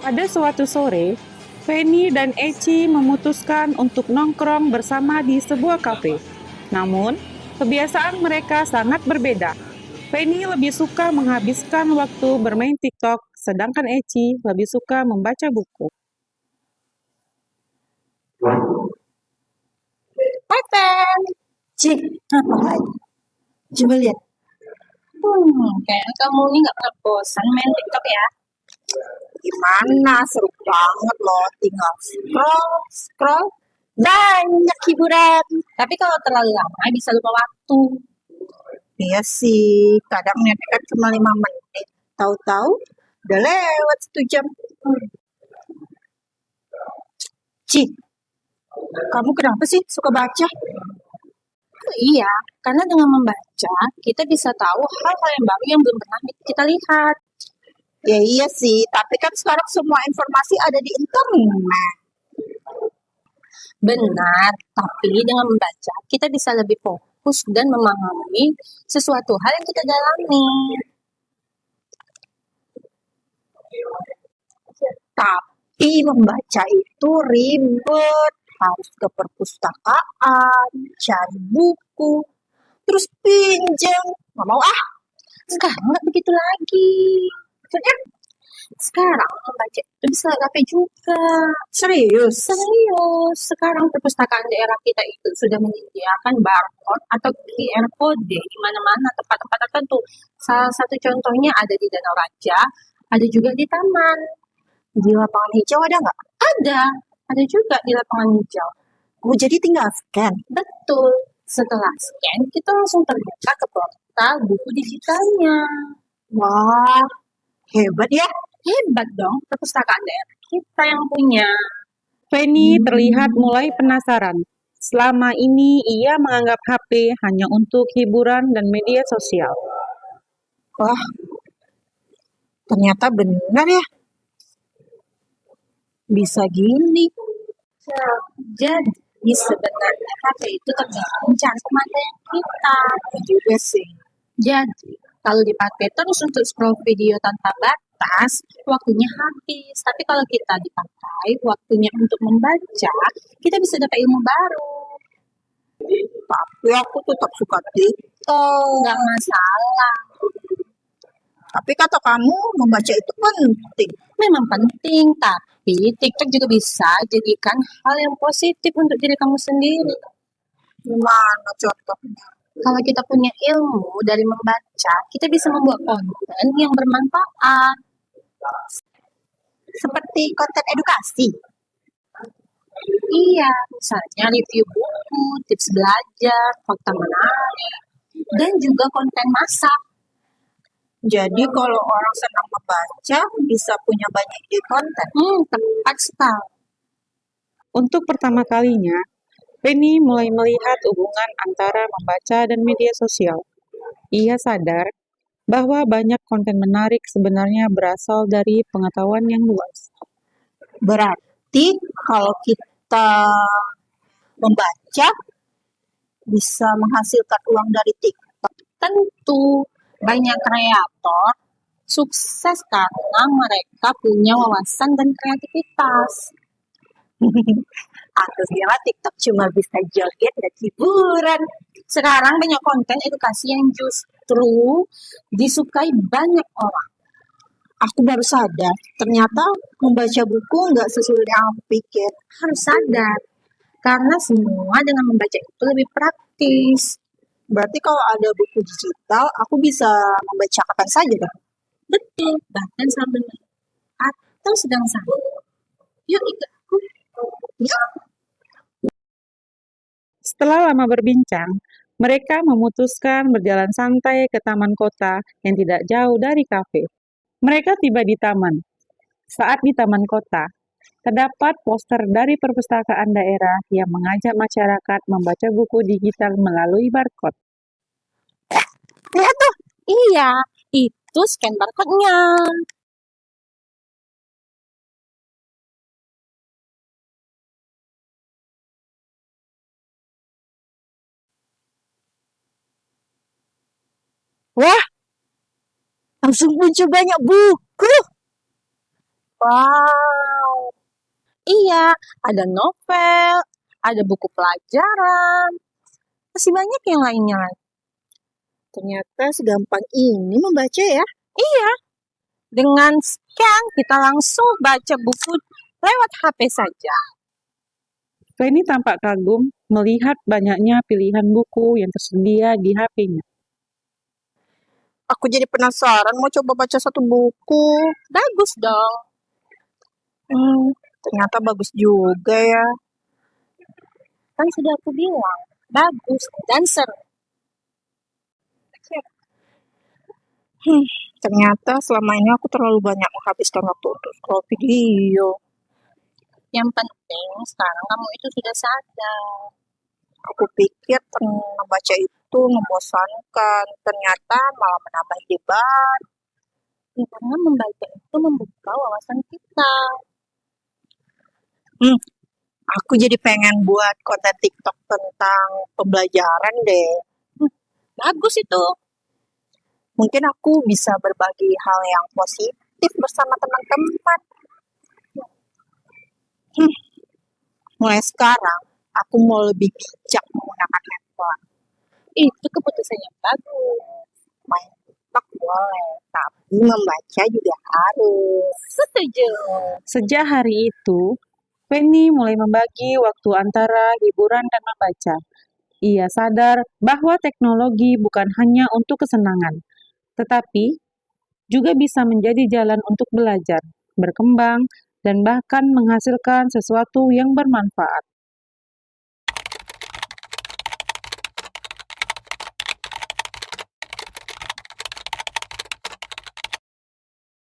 Pada suatu sore, Penny dan Eci memutuskan untuk nongkrong bersama di sebuah kafe. Namun, kebiasaan mereka sangat berbeda. Penny lebih suka menghabiskan waktu bermain TikTok, sedangkan Eci lebih suka membaca buku. Hai Fen, Cik, apa lagi? Coba lihat. kayaknya kamu ini nggak pernah bosan main TikTok ya? Gimana? Seru banget loh. Tinggal scroll. Banyak hiburan. Tapi kalau terlalu lama bisa lupa waktu. Iya sih, kadang nenek kan cuma 5 menit. Tahu-tahu udah lewat 1 jam. Cik, kamu kenapa sih suka baca? Oh, iya, karena dengan membaca kita bisa tahu hal-hal yang baru yang belum pernah kita lihat. Ya iya sih, tapi kan sekarang semua informasi ada di internet. Benar, tapi dengan membaca kita bisa lebih fokus dan memahami sesuatu hal yang kita dalami. Tapi membaca itu ribet. Harus ke perpustakaan, cari buku, terus pinjam. Nggak mau ah. Sekarang nggak begitu lagi. Maksudnya Sekarang membaca itu bisa lewat HP juga. serius. Serius, sekarang perpustakaan daerah kita itu sudah menyediakan barcode atau QR code di mana-mana tempat-tempat tertentu. Salah satu contohnya ada di Danau Raja, ada juga di taman. Di lapangan hijau ada nggak? Ada juga di lapangan hijau. Oh, jadi tinggal scan. Betul, setelah scan kita langsung terbuka ke portal buku digitalnya. Wah, hebat ya. Hebat dong perpustakaan daerah kita yang punya. Penny terlihat mulai penasaran. Selama ini ia menganggap HP hanya untuk hiburan dan media sosial. Wah, ternyata benar ya. Bisa gini. Jadi sebenarnya HP itu tergantung cara pemakaian kita. Ya juga sih. Jadi kalau dipakai terus untuk scroll video tanpa batas, waktunya habis. Tapi kalau kita dipakai waktunya untuk membaca, kita bisa dapat ilmu baru. Tapi aku tetap suka TikTok. Nggak masalah. Tapi kata kamu membaca itu penting. Memang penting, tapi TikTok juga bisa jadikan hal yang positif untuk diri kamu sendiri. Gimana contohnya? Kalau kita punya ilmu dari membaca, kita bisa membuat konten yang bermanfaat. Seperti konten edukasi. Iya, misalnya review buku, tips belajar, fakta menarik, dan juga konten masak. Jadi kalau orang senang membaca bisa punya banyak ide konten. Tepat sekali. Untuk pertama kalinya, Penny mulai melihat hubungan antara membaca dan media sosial. Ia sadar bahwa banyak konten menarik sebenarnya berasal dari pengetahuan yang luas. Berarti kalau kita membaca bisa menghasilkan uang dari TikTok. Tentu banyak kreator sukses karena mereka punya wawasan dan kreativitas. Aku kira TikTok cuma bisa joget dan hiburan. Sekarang banyak konten edukasi yang justru disukai banyak orang. Aku baru sadar, ternyata membaca buku nggak sesulit yang aku pikir. Harus sadar, karena semua dengan membaca itu lebih praktis. Berarti kalau ada buku digital, aku bisa membaca kapan saja dong. Betul, bahkan sambil atau sedang santai. Yuk ikut aku. Ya, Setelah lama berbincang, mereka memutuskan berjalan santai ke taman kota yang tidak jauh dari kafe. Mereka tiba di taman. Saat di taman kota, terdapat poster dari perpustakaan daerah yang mengajak masyarakat membaca buku digital melalui barcode. lihat tuh. Iya, itu scan barcode-nya. Wah, langsung muncul banyak buku. Wah, Iya, ada novel, ada buku pelajaran, masih banyak yang lainnya. Ternyata segampang ini membaca ya. Iya, dengan scan kita langsung baca buku lewat HP saja. Feni tampak kagum melihat banyaknya pilihan buku yang tersedia di HP-nya. Aku jadi penasaran mau coba baca satu buku. Bagus dong. Ternyata bagus juga ya. Kan sudah aku bilang, bagus dan seru. Ternyata selama ini aku terlalu banyak menghabiskan waktu untuk scroll video. Yang penting sekarang kamu itu sudah sadar. Aku pikir membaca itu membosankan, ternyata malah menambah ide baru. Ya, karena membaca itu membuka wawasan kita. Aku jadi pengen buat konten TikTok tentang pembelajaran deh. Bagus itu. Mungkin aku bisa berbagi hal yang positif bersama teman-teman. Mulai sekarang, aku mau lebih bijak menggunakan handphone. Itu keputusan yang bagus. Main TikTok boleh, tapi membaca juga harus. Setuju. Sejak hari itu, Feni mulai membagi waktu antara hiburan dan membaca. Ia sadar bahwa teknologi bukan hanya untuk kesenangan, tetapi juga bisa menjadi jalan untuk belajar, berkembang, dan bahkan menghasilkan sesuatu yang bermanfaat.